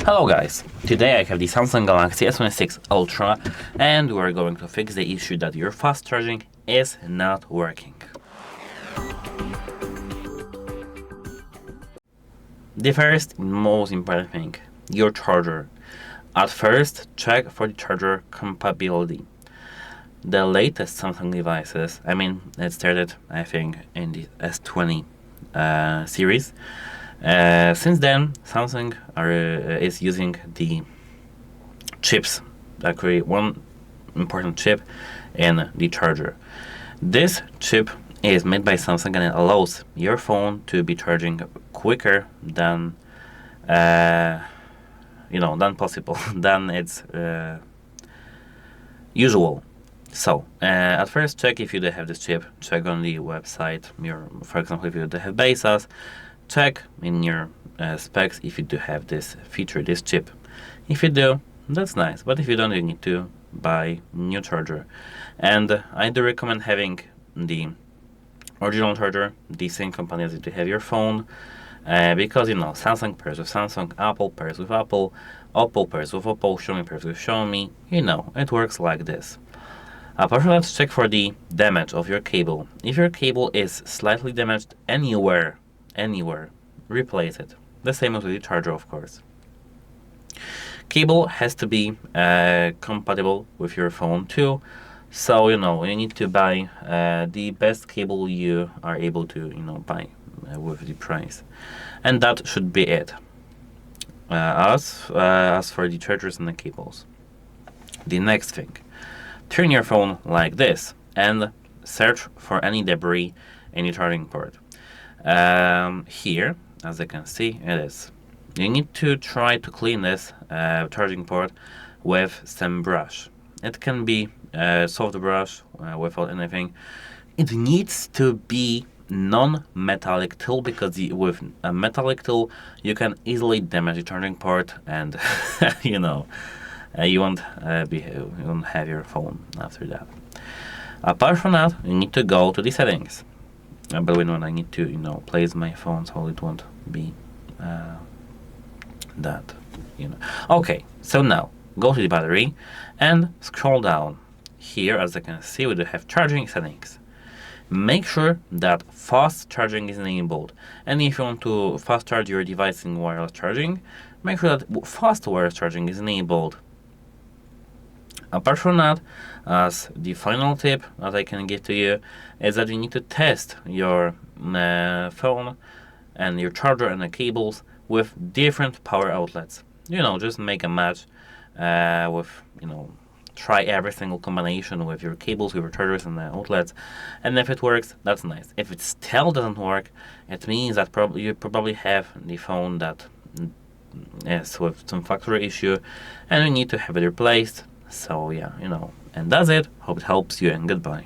Hello guys, today I have the Samsung Galaxy S26 Ultra and we're going to fix the issue that your fast charging is not working. The first most important thing, your charger. At first, check for the charger compatibility. The latest Samsung devices, it started I think in the S20 series. Since then, Samsung is using the chips that create one important chip in the charger. This chip is made by Samsung and it allows your phone to be charging quicker than than possible than it's usual. So at first, check if you do have this chip. Check on the website. For example, if you do have BaseOS, check in your specs if you do have this feature, this chip. If you do, that's nice. But if you don't, you need to buy new charger. And I do recommend having the original charger, the same company as you do have your phone. Because Samsung pairs with Samsung, Apple pairs with Apple, Oppo pairs with Oppo, Xiaomi pairs with Xiaomi. It works like this. Apart from that, check for the damage of your cable. If your cable is slightly damaged anywhere, replace it. The same as with the charger, of course. Cable has to be compatible with your phone too. So you need to buy the best cable you are able to buy with the price, and that should be it. As for the chargers and the cables, the next thing, turn your phone like this and search for any debris in your charging port. Here, as you can see, it is. You need to try to clean this charging port with some brush. It can be a soft brush without anything. It needs to be non-metallic tool, because with a metallic tool you can easily damage the charging port, and you won't have your phone after that. Apart from that, you need to go to the settings. But when I need to place my phone so it won't be that. Okay, so now go to the battery and scroll down. Here, as you can see, we do have charging settings. Make sure that fast charging is enabled, and if you want to fast charge your device in wireless charging, make sure that fast wireless charging is enabled. Apart from that, as the final tip that I can give to you is that you need to test your phone and your charger and the cables with different power outlets. Just make a match try every single combination with your cables, with your chargers and the outlets, and if it works, that's nice. If it still doesn't work, it means that you probably have the phone that is with some factory issue and you need to have it replaced. So yeah, and that's it. Hope it helps you, and goodbye.